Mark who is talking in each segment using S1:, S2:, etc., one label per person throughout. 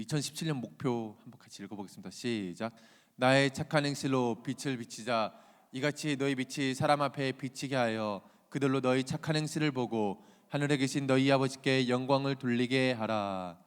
S1: 우리 2017년 목표 한번 같이 읽어보겠습니다. 시작. 나의 착한 행실로 빛을 비치자. 이같이 너희 빛이 사람 앞에 비치게 하여 그들로 너희 착한 행실을 보고 하늘에 계신 너희 아버지께 영광을 돌리게 하라.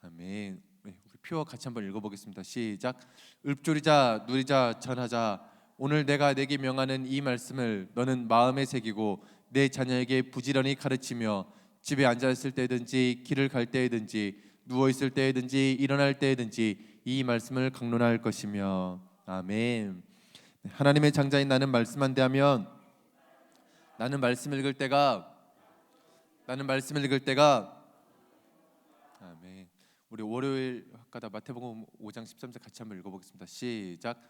S1: 아멘. 우리 표어 같이 한번 읽어보겠습니다. 시작. 읊조리자 누리자 전하자. 오늘 내가 내게 명하는 이 말씀을 너는 마음에 새기고 내 자녀에게 부지런히 가르치며 집에 앉아 있을 때든지 길을 갈 때든지 누워 있을 때든지 일어날 때든지 이 말씀을 강론할 것이며. 아멘. 하나님의 장자인 나는 말씀만 대하면 나는 말씀을 읽을 때가 아멘. 우리 월요일 학가다 마태복음 5장 13절 같이 한번 읽어보겠습니다. 시작.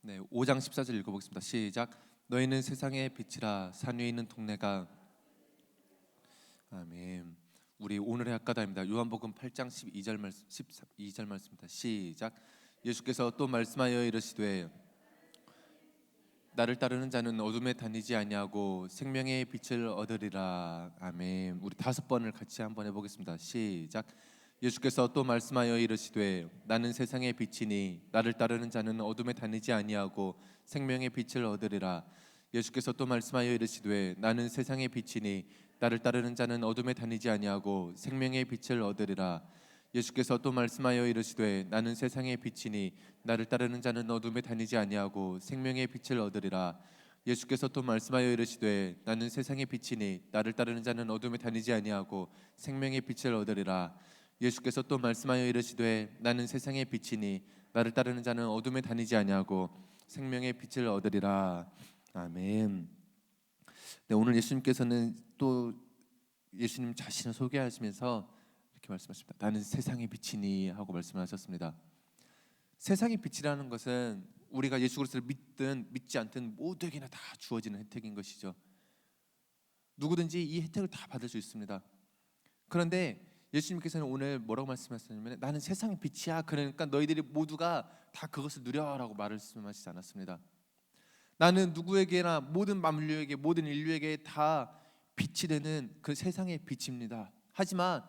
S1: 네, 5장 14절 읽어보겠습니다. 시작. 너희는 세상의 빛이라. 산 위에 있는 동네가. 아멘. 우리 오늘의 학가다입니다. 요한복음 8장 12절 말씀입니다. 시작. 예수께서 또 말씀하여 이르시되 나를 따르는 자는 어둠에 다니지 아니하고 생명의 빛을 얻으리라. 아멘. 우리 5번을 같이 한번 해보겠습니다. 시작. 예수께서 또 말씀하여 이르시되 나는 세상의 빛이니 나를 따르는 자는 어둠에 다니지 아니하고 생명의 빛을 얻으리라. 예수께서 또 말씀하여 이르시되 나는 세상의 빛이니 나를 따르는 자는 어둠에 다니지 아니하고 생명의 빛을 얻으리라. 예수께서 또 말씀하여 이르시되 나는 세상의 빛이니 나를 따르는 자는 어둠에 다니지 아니하고 생명의 빛을 얻으리라. 예수께서 또 말씀하여 이르시되 나는 세상의 빛이니 나를 따르는 자는 어둠에 다니지 아니하고 생명의 빛을 얻으리라. 예수께서 또 말씀하여 이르시되 나는 세상의 빛이니 나를 따르는 자는 어둠에 다니지 아니하고 생명의 빛을 얻으리라. 아멘. 네, 오늘 예수님께서는 또 예수님 자신을 소개하시면서 이렇게 말씀하십니다. 나는 세상의 빛이니 하고 말씀하셨습니다. 세상의 빛이라는 것은 우리가 예수 그리스도를 믿든 믿지 않든 모두에게나 다 주어지는 혜택인 것이죠. 누구든지 이 혜택을 다 받을 수 있습니다. 그런데 예수님께서는 오늘 뭐라고 말씀하셨냐면 나는 세상의 빛이야. 그러니까 너희들이 모두가 다 그것을 누려라고 말씀하시지 않았습니다. 나는 누구에게나 모든 만물에게 모든 인류에게 다 빛이 되는 그 세상의 빛입니다. 하지만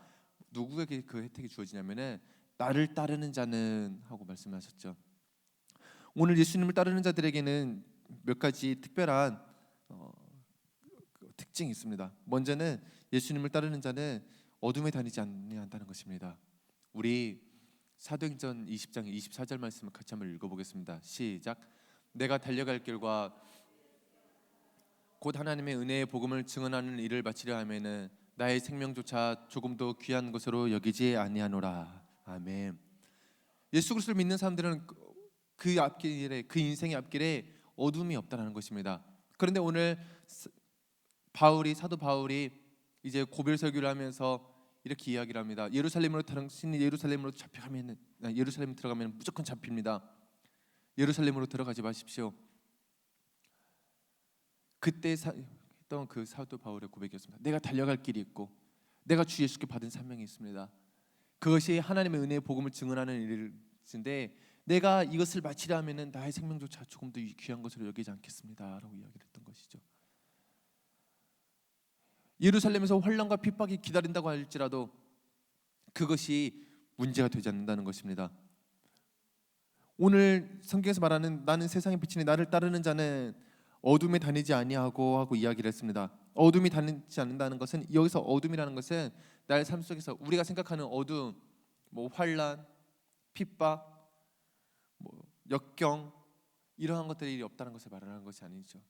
S1: 누구에게 그 혜택이 주어지냐면은 나를 따르는 자는 하고 말씀하셨죠. 오늘 예수님을 따르는 자들에게는 몇 가지 특별한 특징이 있습니다. 먼저는 예수님을 따르는 자는 어둠에 다니지 않는다는 것입니다. 우리 사도행전 20장 24절 말씀을 같이 한번 읽어보겠습니다. 시작. 내가 달려갈 길과 곧 하나님의 은혜의 복음을 증언하는 일을 마치려 하면은 나의 생명조차 조금도 귀한 것으로 여기지 아니하노라. 아멘. 예수 그리스도를 믿는 사람들은 그 앞길에 그 인생의 앞길에 어둠이 없다는 것입니다. 그런데 오늘 사도 바울이 이제 고별 설교를 하면서 이렇게 이야기를 합니다. 당신이 예루살렘으로 잡혀가면 예루살렘 들어가면 무조건 잡힙니다. 예루살렘으로 들어가지 마십시오. 그때 했던 그 사도 바울의 고백이었습니다. 내가 달려갈 길이 있고 내가 주 예수께 받은 사명이 있습니다. 그것이 하나님의 은혜의 복음을 증언하는 일인데 내가 이것을 마치려 하면은 나의 생명조차 조금도 귀한 것으로 여기지 않겠습니다라고 이야기를 했던 것이죠. 예루살렘에서 환난과 핍박이 기다린다고 할지라도 그것이 문제가 되지 않는다는 것입니다. 오늘 성경에서 말하는 나는 세상의 빛이니 나를 따르는 자는 어둠에 다니지 아니하고 하고 이야기를 했습니다. 어둠이 다니지 않는다는 것은 여기서 어둠이라는 것은 나의 삶 속에서 우리가 생각하는 어둠, 뭐 환난, 핍박, 뭐 역경 이러한 것들이 없다는 것을 말하는 것이 아니죠.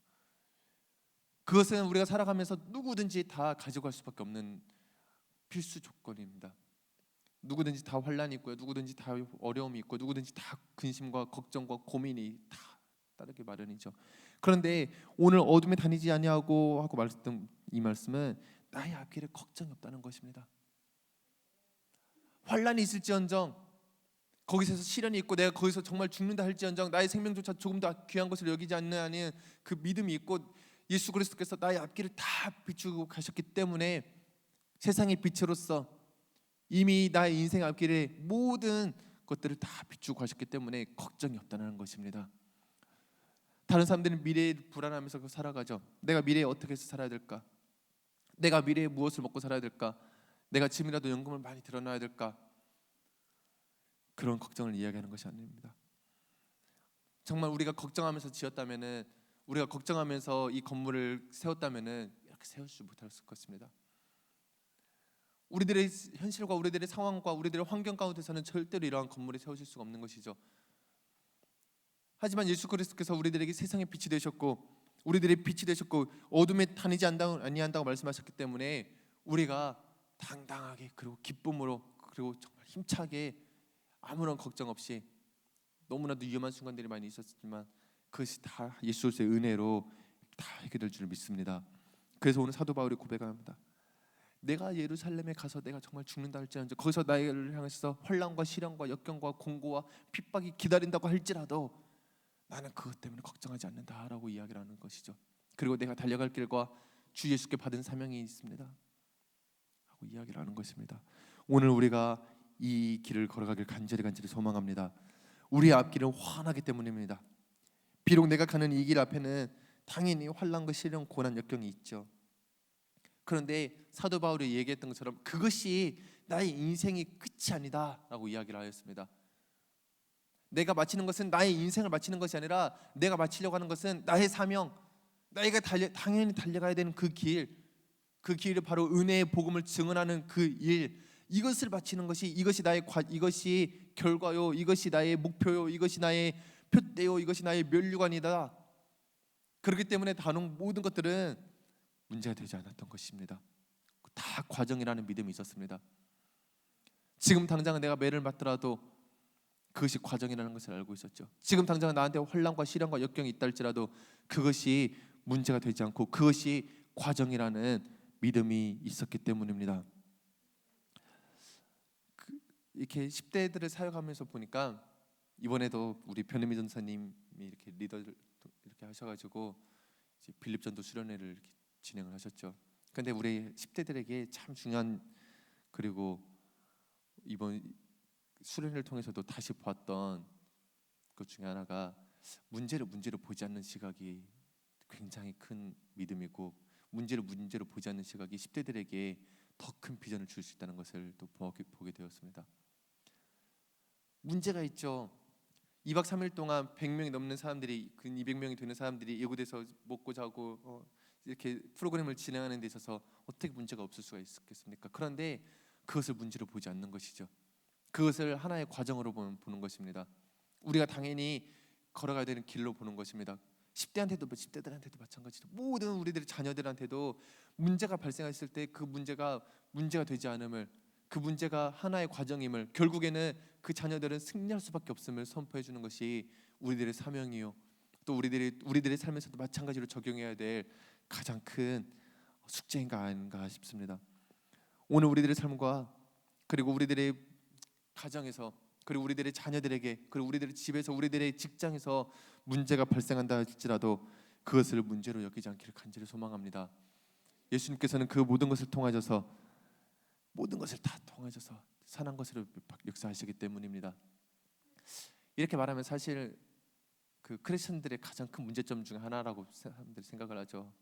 S1: 그것은 우리가 살아가면서 누구든지 다 가져갈 수밖에 없는 필수 조건입니다. 누구든지 다 환난이 있고요. 누구든지 다 어려움이 있고 누구든지 다 근심과 걱정과 고민이 다 따르기 마련이죠. 그런데 오늘 어둠에 다니지 아니하고 하고 말했던 이 말씀은 나의 앞길에 걱정이 없다는 것입니다. 환난이 있을지언정 거기서 시련이 있고 내가 거기서 정말 죽는다 할지언정 나의 생명조차 조금 더 귀한 것을 여기지 않는 그 믿음이 있고 예수 그리스도께서 나의 앞길을 다 비추고 가셨기 때문에 세상의 빛으로서 이미 나의 인생 앞길에 모든 것들을 다 비추고 가셨기 때문에 걱정이 없다는 것입니다. 다른 사람들은 미래에 불안하면서 살아가죠. 내가 미래에 어떻게 해서 살아야 될까? 내가 미래에 무엇을 먹고 살아야 될까? 내가 지금이라도 연금을 많이 들어놔야 될까? 그런 걱정을 이야기하는 것이 아닙니다. 정말 우리가 걱정하면서 지었다면은, 우리가 걱정하면서 이 건물을 세웠다면은 이렇게 세우지 못했을 것입니다. 우리들의 현실과 우리들의 상황과 우리들의 환경 가운데서는 절대로 이러한 건물이 세워질 수가 없는 것이죠. 하지만 예수 그리스도께서 우리들에게 세상의 빛이 되셨고, 우리들의 빛이 되셨고, 어둠에 다니지 아니한다고 말씀하셨기 때문에 우리가 당당하게, 그리고 기쁨으로, 그리고 정말 힘차게, 아무런 걱정 없이, 너무나도 위험한 순간들이 많이 있었지만 그것이 다 예수 그리스도의 은혜로 다 해결될 줄 믿습니다. 그래서 오늘 사도 바울이 고백합니다. 내가 예루살렘에 가서 내가 정말 죽는다 할지라도, 거기서 나를 향해서 환난과 시련과 역경과 공고와 핍박이 기다린다고 할지라도 나는 그것 때문에 걱정하지 않는다라고 이야기를 하는 것이죠. 그리고 내가 달려갈 길과 주 예수께 받은 사명이 있습니다 하고 이야기를 하는 것입니다. 오늘 우리가 이 길을 걸어가길 간절히 소망합니다. 우리의 앞길은 환하기 때문입니다. 비록 내가 가는 이 길 앞에는 당연히 환난과 시련, 고난, 역경이 있죠. 그런데 사도 바울이 얘기했던 것처럼 그것이 나의 인생의 끝이 아니다라고 이야기를 하였습니다. 내가 마치는 것은 나의 인생을 마치는 것이 아니라 내가 마치려고 하는 것은 나의 사명, 내가 당연히 달려가야 되는 그 길을 바로 은혜의 복음을 증언하는 그 일, 이것을 마치는 것이, 이것이 결과요, 이것이 나의 목표요, 이것이 나의 표대요, 이것이 나의 면류관이다. 그렇기 때문에 다른 모든 것들은 문제가 되지 않았던 것입니다. 다 과정이라는 믿음이 있었습니다. 지금 당장은 내가 매를 맞더라도 그것이 과정이라는 것을 알고 있었죠. 지금 당장 나한테 환난과 시련과 역경이 있다 할지라도 그것이 문제가 되지 않고 그것이 과정이라는 믿음이 있었기 때문입니다. 이렇게 10대들을 사역하면서 보니까 이번에도 우리 변혜미 전사님이 이렇게 리더를 이렇게 하셔가지고 이제 빌립전도 수련회를 이렇게 진행을 하셨죠. 그런데 우리 10대들에게 참 중요한, 그리고 이번 수련회를 통해서도 다시 보았던 것 중에 하나가 문제를 보지 않는 시각이 굉장히 큰 믿음이고, 문제를 보지 않는 시각이 10대들에게 더 큰 비전을 줄 수 있다는 것을 또 보게 되었습니다. 문제가 있죠. 2박 3일 동안 100명이 넘는 사람들이, 근 200명이 되는 사람들이 이곳에서 먹고 자고 이렇게 프로그램을 진행하는 데 있어서 어떻게 문제가 없을 수가 있겠습니까? 그런데 그것을 문제로 보지 않는 것이죠. 그것을 하나의 과정으로 보는 것입니다. 우리가 당연히 걸어가야 되는 길로 보는 것입니다. 10대들한테도 마찬가지죠. 모든 우리들의 자녀들한테도 문제가 발생했을 때 그 문제가 되지 않음을, 그 문제가 하나의 과정임을, 결국에는 그 자녀들은 승리할 수밖에 없음을 선포해 주는 것이 우리들의 사명이요, 또 우리들의 삶에서도 마찬가지로 적용해야 될 가장 큰 숙제인가 아닌가 싶습니다. 오늘 우리들의 삶과, 그리고 우리들의 가정에서, 그리고 우리들의 자녀들에게, 그리고 우리들의 집에서, 우리들의 직장에서 문제가 발생한다 할지라도 그것을 문제로 여기지 않기를 간절히 소망합니다. 예수님께서는 그 모든 것을 통하셔서, 모든 것을 다 통하셔서 선한 것으로 역사하시기 때문입니다. 이렇게 말하면 사실 그 크리스천들의 가장 큰 문제점 중 하나라고 사람들이 생각을 하죠.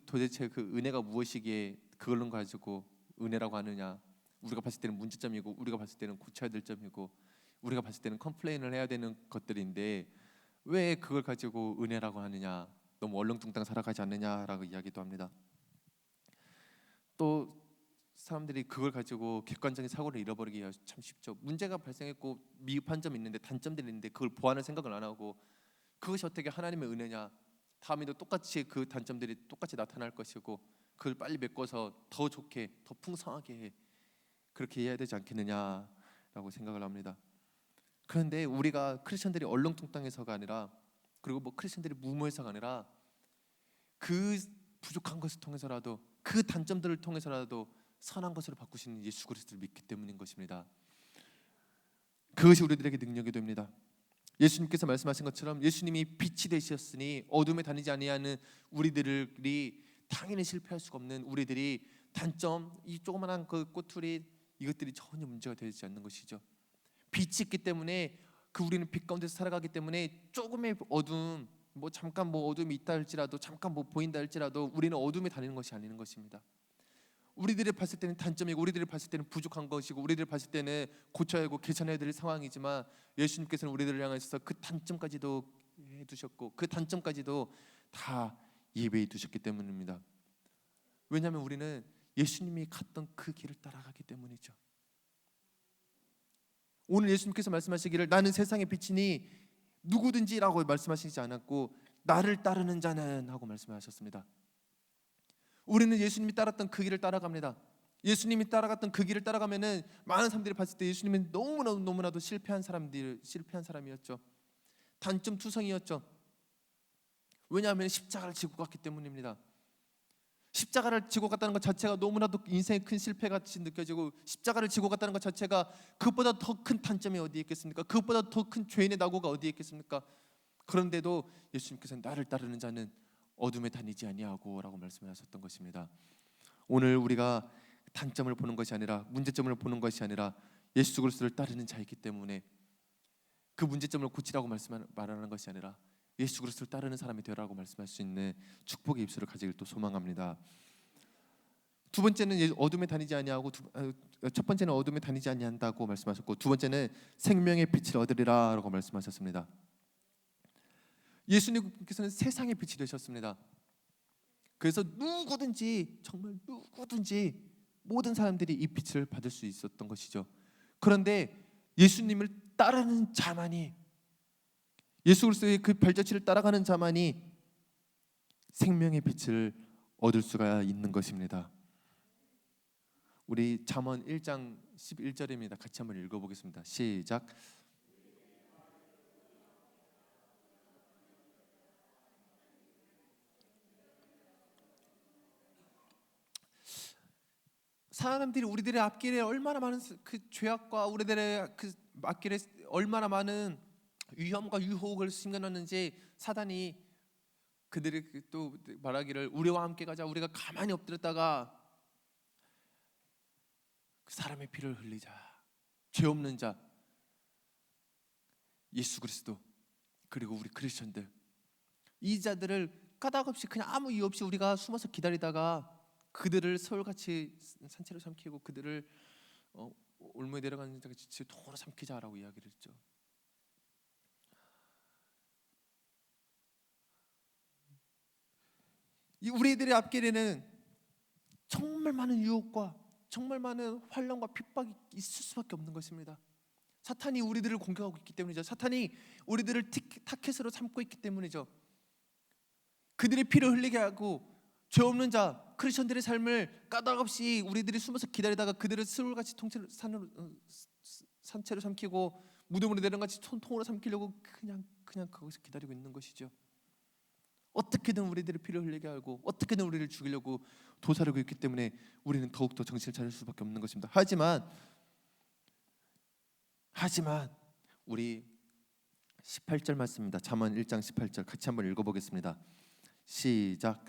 S1: 도대체 그 은혜가 무엇이기에 그걸로 가지고 은혜라고 하느냐, 우리가 봤을 때는 문제점이고, 우리가 봤을 때는 고쳐야 될 점이고, 우리가 봤을 때는 컴플레인을 해야 되는 것들인데 왜 그걸 가지고 은혜라고 하느냐, 너무 얼렁뚱땅 살아가지 않느냐라고 이야기도 합니다. 또 사람들이 그걸 가지고 객관적인 사고를 잃어버리기가 참 쉽죠. 문제가 발생했고 미흡한 점이 있는데, 단점들이 있는데 그걸 보완할 생각을 안 하고, 그것이 어떻게 하나님의 은혜냐, 다음에도 똑같이 그 단점들이 똑같이 나타날 것이고 그걸 빨리 메꿔서 더 좋게, 더 풍성하게 그렇게 해야 되지 않겠느냐라고 생각을 합니다. 그런데 우리가 크리스천들이 얼렁뚱땅해서가 아니라, 그리고 뭐 크리스천들이 무모해서가 아니라, 그 부족한 것을 통해서라도, 그 단점들을 통해서라도 선한 것으로 바꾸시는 예수 그리스도를 믿기 때문인 것입니다. 그것이 우리들에게 능력이 됩니다. 예수님께서 말씀하신 것처럼 예수님이 빛이 되셨으니 어둠에 다니지 아니하는 우리들이 당연히 실패할 수가 없는 우리들이 단점, 이 조그만한 그 꼬투리, 이것들이 전혀 문제가 되지 않는 것이죠. 빛이 있기 때문에 우리는 빛 가운데서 살아가기 때문에 조금의 어둠, 잠깐 어둠이 있다 할지라도, 잠깐 보인다 할지라도 우리는 어둠에 다니는 것이 아닌 것입니다. 우리들이 봤을 때는 단점이고, 우리들이 봤을 때는 부족한 것이고, 우리들이 봤을 때는 고쳐야 하고 개선해야 될 상황이지만, 예수님께서는 우리들을 향해서 그 단점까지도 해두셨고, 그 단점까지도 다 예배해 두셨기 때문입니다. 왜냐하면 우리는 예수님이 갔던 그 길을 따라가기 때문이죠. 오늘 예수님께서 말씀하시기를 나는 세상의 빛이니 누구든지라고 말씀하시지 않았고, 나를 따르는 자는 하고 말씀하셨습니다. 우리는 예수님이 따랐던 그 길을 따라갑니다. 예수님이 따라갔던 그 길을 따라가면은 많은 사람들이 봤을 때 예수님은 너무나도 실패한 사람이었죠. 단점 투성이었죠. 왜냐하면 십자가를 지고 갔기 때문입니다. 십자가를 지고 갔다는 것 자체가 너무나도 인생의 큰 실패같이 느껴지고, 십자가를 지고 갔다는 것 자체가 그것보다 더 큰 단점이 어디에 있겠습니까? 그것보다 더 큰 죄인의 낙오가 어디에 있겠습니까? 그런데도 예수님께서는 나를 따르는 자는 어둠에 다니지 아니하고 라고 말씀하셨던 것입니다. 오늘 우리가 단점을 보는 것이 아니라, 문제점을 보는 것이 아니라 예수 그리스도를 따르는 자이기 때문에 그 문제점을 고치라고 말하는 것이 아니라 예수 그리스도를 따르는 사람이 되라고 말씀할 수 있는 축복의 입술을 가지길 또 소망합니다. 두 번째는 어둠에 다니지 아니하고, 첫 번째는 어둠에 다니지 아니한다고 말씀하셨고, 두 번째는 생명의 빛을 얻으리라라고 말씀하셨습니다. 예수님께서는 세상의 빛이 되셨습니다. 그래서 누구든지, 정말 누구든지 모든 사람들이 이 빛을 받을 수 있었던 것이죠. 그런데 예수님을 따르는 자만이, 예수 그리스도의 그 발자취를 따라가는 자만이 생명의 빛을 얻을 수가 있는 것입니다. 우리 잠언 1장 11절입니다. 같이 한번 읽어보겠습니다. 시작. 사람들이 우리들의 앞길에 얼마나 많은 그 죄악과 우리들의 그 앞길에 얼마나 많은 위험과 유혹을 심겨놨는지, 사단이 그들이 또 말하기를 우리와 함께 가자, 우리가 가만히 엎드렸다가 그 사람의 피를 흘리자. 죄 없는 자 예수 그리스도, 그리고 우리 크리스천들, 이 자들을 까닭없이 그냥 아무 이유 없이 우리가 숨어서 기다리다가 그들을 서울같이 산채로 삼키고, 그들을 올무에 내려가는 자같이 도로 삼키자라고 이야기를 했죠. 이 우리들의 앞길에는 정말 많은 유혹과 정말 많은 환난과 핍박이 있을 수밖에 없는 것입니다. 사탄이 우리들을 공격하고 있기 때문이죠. 사탄이 우리들을 타켓으로 삼고 있기 때문이죠. 그들의 피를 흘리게 하고, 죄 없는 자 크리스천들의 삶을 까닭없이 우리들이 숨어서 기다리다가 그들을 스울같이 산채로 삼키고 무덤으로 내려같이 통으로 삼키려고 그냥 거기서 기다리고 있는 것이죠. 어떻게든 우리들의 피를 흘리게 하고, 어떻게든 우리를 죽이려고 도사리고 있기 때문에 우리는 더욱더 정신을 차릴 수밖에 없는 것입니다. 하지만 우리 18절 말씀입니다. 잠언 1장 18절 같이 한번 읽어보겠습니다. 시작.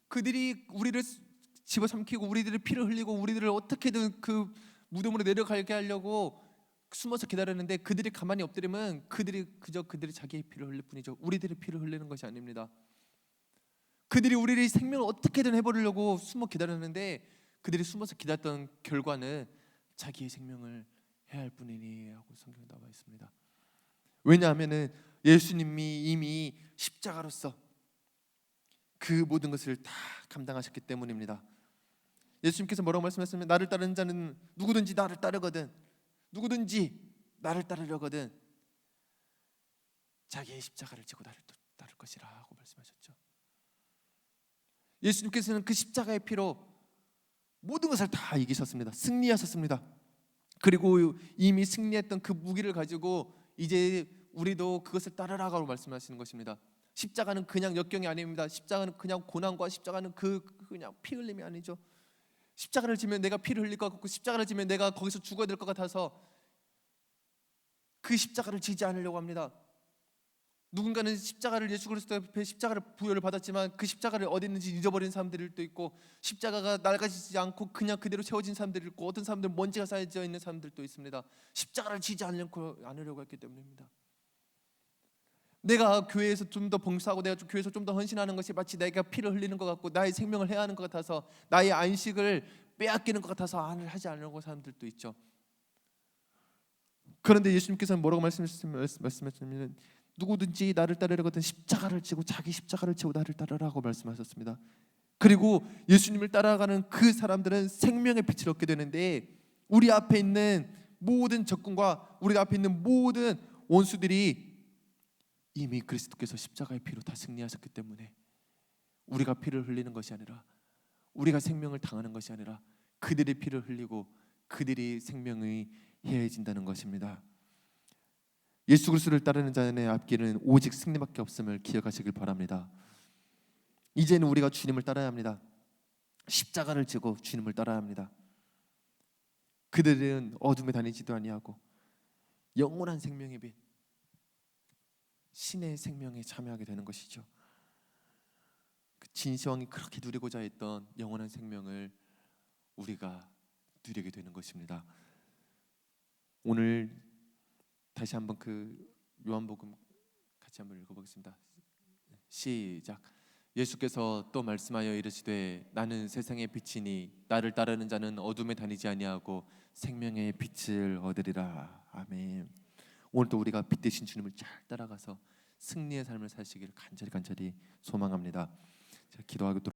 S1: 그들이 우리를 집어삼키고 우리들의 피를 흘리고 우리들을 어떻게든 그 무덤으로 내려가게 하려고 숨어서 기다렸는데, 그들이 가만히 엎드리면 그들이 자기의 피를 흘릴 뿐이죠. 우리들의 피를 흘리는 것이 아닙니다. 그들이 우리의 생명을 어떻게든 해버리려고 숨어 기다렸는데, 그들이 숨어서 기다렸던 결과는 자기의 생명을 해야 할 뿐이니 하고 성경에 나와 있습니다. 왜냐하면은 예수님이 이미 십자가로서 그 모든 것을 다 감당하셨기 때문입니다. 예수님께서 뭐라고 말씀하셨냐면, 나를 따르는 자는 누구든지 나를 따르거든, 누구든지 나를 따르려거든 자기의 십자가를 지고 나를 따를 것이라 하고 말씀하셨죠. 예수님께서는 그 십자가의 피로 모든 것을 다 이기셨습니다. 승리하셨습니다. 그리고 이미 승리했던 그 무기를 가지고 이제 우리도 그것을 따르라고 말씀하시는 것입니다. 십자가는 그냥 역경이 아닙니다. 십자가는 그냥 고난과, 십자가는 그냥 피 흘림이 아니죠. 십자가를 지면 내가 피를 흘릴 것 같고, 십자가를 지면 내가 거기서 죽어야 될 것 같아서 그 십자가를 지지 않으려고 합니다. 누군가는 십자가를 예수 그리스도 앞에 십자가를 부여를 받았지만 그 십자가를 어디 있는지 잊어버린 사람들도 있고 십자가가 낡아지지 않고 그냥 그대로 세워진 사람들이 있고 어떤 사람들은 먼지가 쌓여져 있는 사람들도 있습니다. 십자가를 지지 않으려고 했기 때문입니다. 내가 교회에서 좀 더 봉사하고 내가 교회에서 좀 더 헌신하는 것이 마치 내가 피를 흘리는 것 같고 나의 생명을 해야 하는 것 같아서 나의 안식을 빼앗기는 것 같아서 하지 않으려고 사람들도 있죠. 그런데 예수님께서는 뭐라고 말씀하셨냐면 누구든지 나를 따르려고 하든 십자가를 지고 자기 십자가를 지고 나를 따르라고 말씀하셨습니다. 그리고 예수님을 따라가는 그 사람들은 생명의 빛을 얻게 되는데 우리 앞에 있는 모든 적군과 우리 앞에 있는 모든 원수들이 이미 그리스도께서 십자가의 피로 다 승리하셨기 때문에 우리가 피를 흘리는 것이 아니라 우리가 생명을 당하는 것이 아니라 그들의 피를 흘리고 그들이 생명이 해해진다는 것입니다. 예수 그리스도를 따르는 자의 앞길은 오직 승리밖에 없음을 기억하시길 바랍니다. 이제는 우리가 주님을 따라야 합니다. 십자가를 지고 주님을 따라야 합니다. 그들은 어둠에 다니지도 아니하고 영원한 생명의 빛 신의 생명에 참여하게 되는 것이죠. 그 진시황이 그렇게 누리고자 했던 영원한 생명을 우리가 누리게 되는 것입니다. 오늘 다시 한번 그 요한복음 같이 한번 읽어보겠습니다. 시작. 예수께서 또 말씀하여 이르시되 나는 세상의 빛이니 나를 따르는 자는 어둠에 다니지 아니하고 생명의 빛을 얻으리라. 아멘. 오늘도 우리가 빛 되신 주님을 잘 따라가서 승리의 삶을 사시기를 간절히 소망합니다. 기도하고